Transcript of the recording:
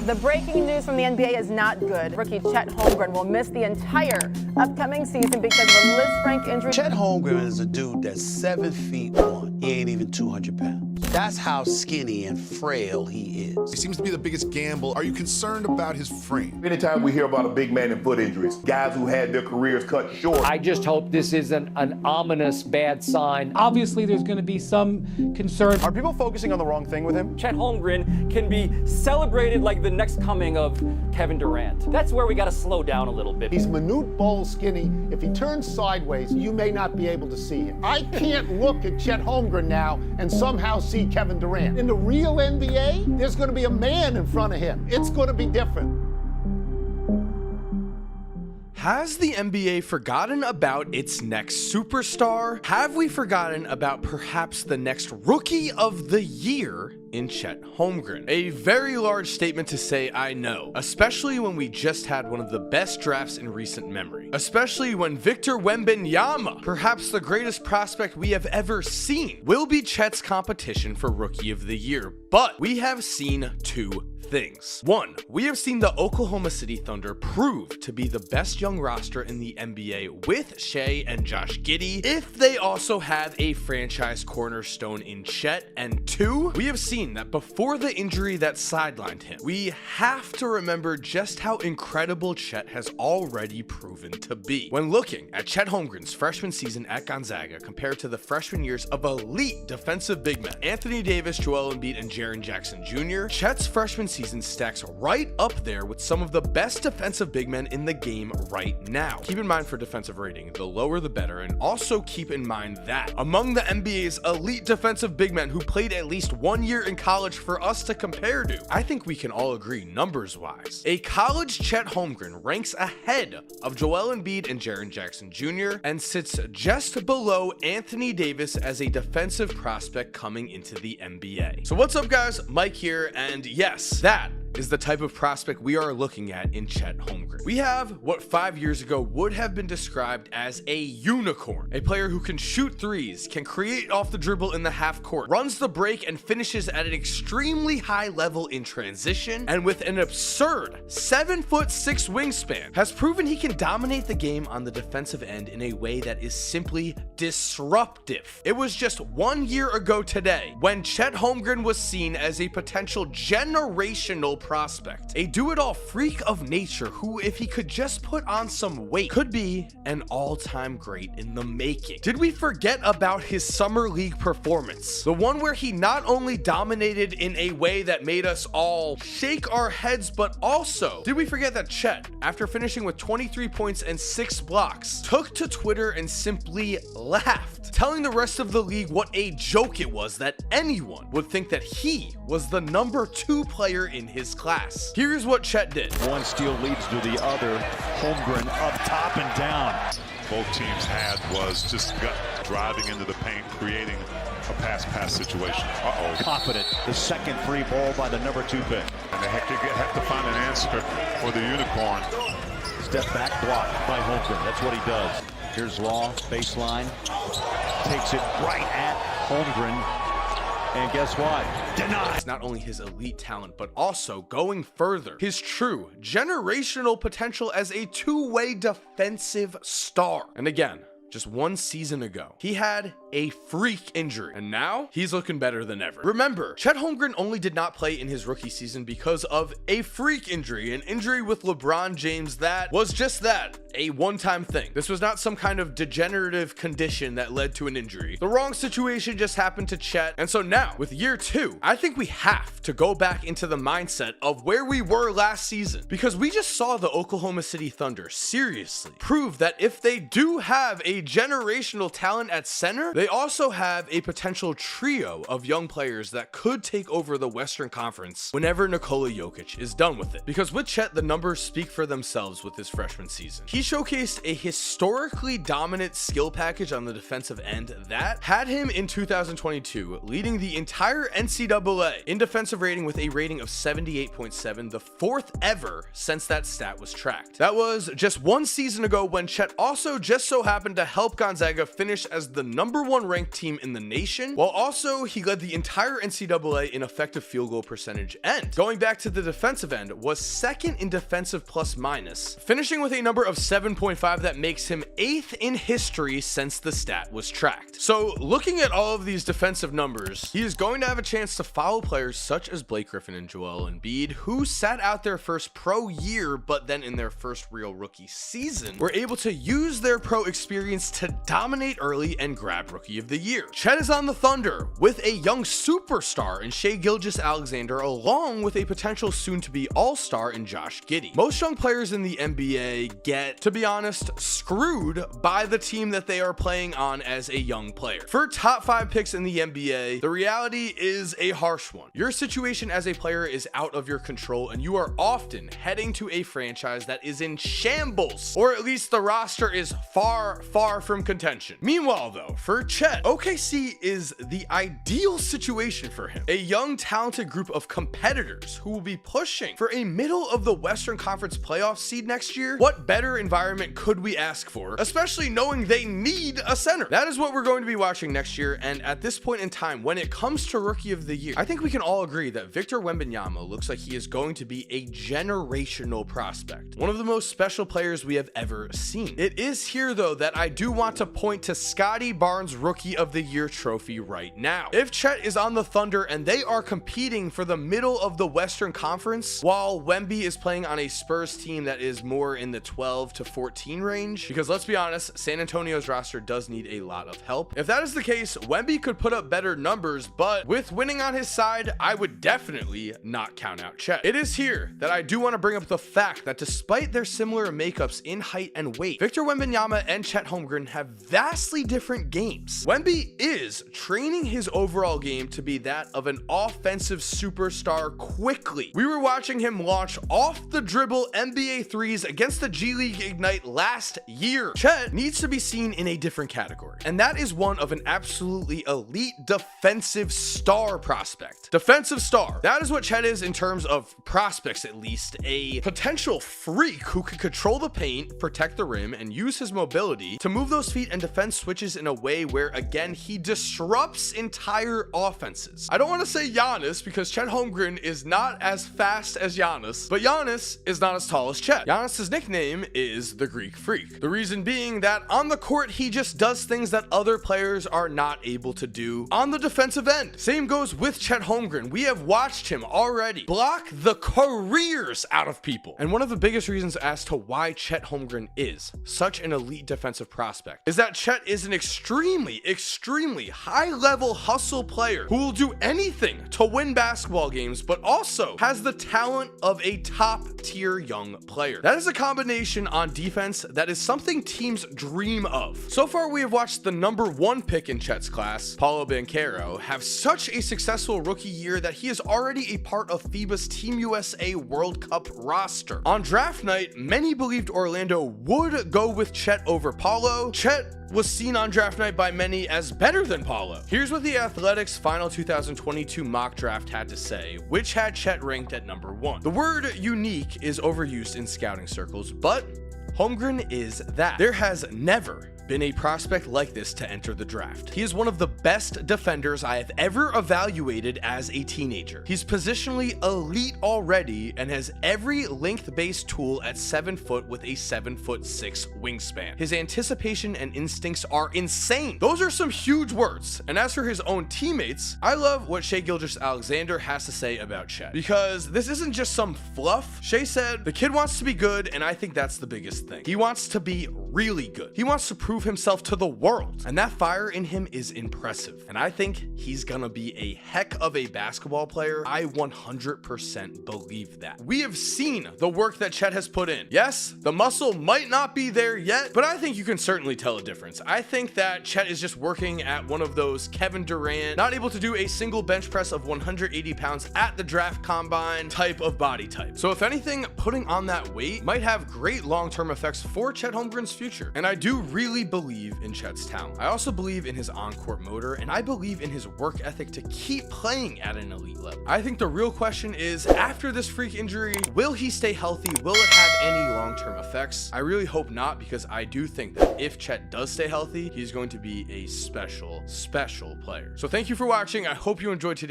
The breaking news from the NBA is not good. Rookie Chet Holmgren will miss the entire upcoming season because of a Liz injury. Chet Holmgren is a dude that's 7'1". He ain't even 200 pounds. That's how skinny and frail he is. He seems to be the biggest gamble. Are you concerned about his frame? Anytime we hear about a big man in foot injuries, guys who had their careers cut short. I just hope this isn't an ominous bad sign. Obviously, there's going to be some concern. Are people focusing on the wrong thing with him? Chet Holmgren can be celebrated like the next coming of Kevin Durant. That's where we got to slow down a little bit. He's minute bowl skinny. If he turns sideways, you may not be able to see him. I can't look at Chet Holmgren now and somehow see Kevin Durant. In the real NBA, there's going to be a man in front of him. It's going to be different. Has the NBA forgotten about its next superstar? Have we forgotten about perhaps the next Rookie of the Year in Chet Holmgren? A very large statement to say, I know, especially when we just had one of the best drafts in recent memory, especially when Victor Wembanyama, perhaps the greatest prospect we have ever seen, will be Chet's competition for Rookie of the Year. But we have seen two things. One, we have seen the Oklahoma City Thunder prove to be the best young roster in the NBA with Shea and Josh Giddey if they also have a franchise cornerstone in Chet. And two, we have seen that before the injury that sidelined him, we have to remember just how incredible Chet has already proven to be. When looking at Chet Holmgren's freshman season at Gonzaga compared to the freshman years of elite defensive big men Anthony Davis, Joel Embiid, and Jaren Jackson Jr., Chet's freshman season stacks right up there with some of the best defensive big men in the game right now. Keep in mind for defensive rating, the lower the better, and also keep in mind that among the NBA's elite defensive big men who played at least 1 year in college for us to compare to, I think we can all agree numbers wise, a college Chet Holmgren ranks ahead of Joel Embiid and Jaren Jackson Jr. and sits just below Anthony Davis as a defensive prospect coming into the NBA. So what's up guys, Mike here, and yes, that is the type of prospect we are looking at in Chet Holmgren. We have what 5 years ago would have been described as a unicorn, a player who can shoot threes, can create off the dribble in the half court, runs the break, and finishes at an extremely high level in transition, and with an absurd 7'6" wingspan, has proven he can dominate the game on the defensive end in a way that is simply disruptive. It was just 1 year ago today when Chet Holmgren was seen as a potential generational prospect, a do-it-all freak of nature who, if he could just put on some weight, could be an all-time great in the making. Did we forget about his summer league performance? The one where he not only dominated in a way that made us all shake our heads, but also, did we forget that Chet, after finishing with 23 points and 6 blocks, took to Twitter and simply laughed, telling the rest of the league what a joke it was that anyone would think that he was the number 2 player in his class. Here's what Chet did. One steal leads to the other. Holmgren up top and down. Both teams had was just driving into the paint, creating a pass situation. Confident. The second free ball by the number 2 pick. And they have to find an answer for the unicorn. Step back block by Holmgren. That's what he does. Here's Law, baseline. Takes it right at Holmgren. And guess what? Denies not only his elite talent, but also going further, his true generational potential as a two-way defensive star. And again, just 1 season ago, he had a freak injury, and now he's looking better than ever. Remember, Chet Holmgren only did not play in his rookie season because of a freak injury, an injury with LeBron James that was just that, a one-time thing. This was not some kind of degenerative condition that led to an injury. The wrong situation just happened to Chet, and so now, with year 2, I think we have to go back into the mindset of where we were last season, because we just saw the Oklahoma City Thunder seriously prove that if they do have a generational talent at center, they also have a potential trio of young players that could take over the Western Conference whenever Nikola Jokic is done with it. Because with Chet, the numbers speak for themselves with his freshman season. He showcased a historically dominant skill package on the defensive end that had him in 2022 leading the entire NCAA in defensive rating with a rating of 78.7, the fourth ever since that stat was tracked. That was just one season ago when Chet also just so happened to help Gonzaga finish as the #1 ranked team in the nation, while also he led the entire NCAA in effective field goal percentage, and going back to the defensive end was second in defensive plus minus, finishing with a number of 7.5 that makes him 8th in history since the stat was tracked. So looking at all of these defensive numbers, he is going to have a chance to follow players such as Blake Griffin and Joel Embiid, who sat out their first pro year but then in their first real rookie season were able to use their pro experience to dominate early and grab Rookie of the Year. Chet is on the Thunder with a young superstar in Shai Gilgeous-Alexander, along with a potential soon-to-be all-star in Josh Giddey. Most young players in the NBA get, to be honest, screwed by the team that they are playing on as a young player. For top 5 picks in the NBA, the reality is a harsh one. Your situation as a player is out of your control, and you are often heading to a franchise that is in shambles, or at least the roster is far from contention. Meanwhile though, for Chet, OKC is the ideal situation for him. A young talented group of competitors who will be pushing for a middle of the Western Conference playoff seed next year. What better environment could we ask for, especially knowing they need a center? That is what we're going to be watching next year, and at this point in time, when it comes to Rookie of the Year, I think we can all agree that Victor Wembanyama looks like he is going to be a generational prospect, one of the most special players we have ever seen. It is here though that I do want to point to Scottie Barnes' Rookie of the Year trophy right now. If Chet is on the Thunder and they are competing for the middle of the Western Conference, while Wemby is playing on a Spurs team that is more in the 12 to 14 range, because let's be honest, San Antonio's roster does need a lot of help. If that is the case, Wemby could put up better numbers, but with winning on his side, I would definitely not count out Chet. It is here that I do want to bring up the fact that despite their similar makeups in height and weight, Victor Wembanyama and Chet Holmgren have vastly different games. Wemby is training his overall game to be that of an offensive superstar quickly. We were watching him launch off the dribble NBA threes against the G League Ignite last year. Chet needs to be seen in a different category, and that is one of an absolutely elite defensive star prospect. Defensive star. That is what Chet is in terms of prospects, at least. A potential freak who could control the paint, protect the rim, and use his mobility to move those feet and defend switches in a way where, again, he disrupts entire offenses. I don't want to say Giannis because Chet Holmgren is not as fast as Giannis, but Giannis is not as tall as Chet. Giannis's nickname is the Greek Freak. The reason being that on the court, he just does things that other players are not able to do on the defensive end. Same goes with Chet Holmgren. We have watched him already block the careers out of people. And one of the biggest reasons as to why Chet Holmgren is such an elite defensive prospect is that Chet is an extremely high-level hustle player who will do anything to win basketball games, but also has the talent of a top-tier young player. That is a combination on defense that is something teams dream of. So far, we have watched the #1 pick in Chet's class, Paolo Banchero, have such a successful rookie year that he is already a part of FIBA's Team USA World Cup roster. On draft night, many believed Orlando would go with Chet over Paolo. Chet was seen on draft night by many as better than Paolo. Here's what the Athletics final 2022 mock draft had to say, which had Chet ranked at #1. The word unique is overused in scouting circles, but Holmgren is that. There has never been a prospect like this to enter the draft. He is one of the best defenders I have ever evaluated as a teenager. He's positionally elite already and has every length-based tool at 7 foot with a 7'6" wingspan. His anticipation and instincts are insane. Those are some huge words. And as for his own teammates, I love what Shai Gilgeous-Alexander has to say about Chet, because this isn't just some fluff. Shai said, "The kid wants to be good, and I think that's the biggest thing. He wants to be really good. He wants to prove himself to the world, and that fire in him is impressive. And I think he's gonna be a heck of a basketball player. I 100% believe that. We have seen the work that Chet has put in. Yes, the muscle might not be there yet, but I think you can certainly tell a difference. I think that Chet is just working at one of those Kevin Durant, not able to do a single bench press of 180 pounds at the draft combine type of body type. So if anything, putting on that weight might have great long-term effects for Chet Holmgren's future. And I do really believe in Chet's talent. I also believe in his on-court motor, and I believe in his work ethic to keep playing at an elite level. I think the real question is, after this freak injury, will he stay healthy? Will it have any long-term effects? I really hope not, because I do think that if Chet does stay healthy, he's going to be a special player. So thank you for watching. I hope you enjoyed today's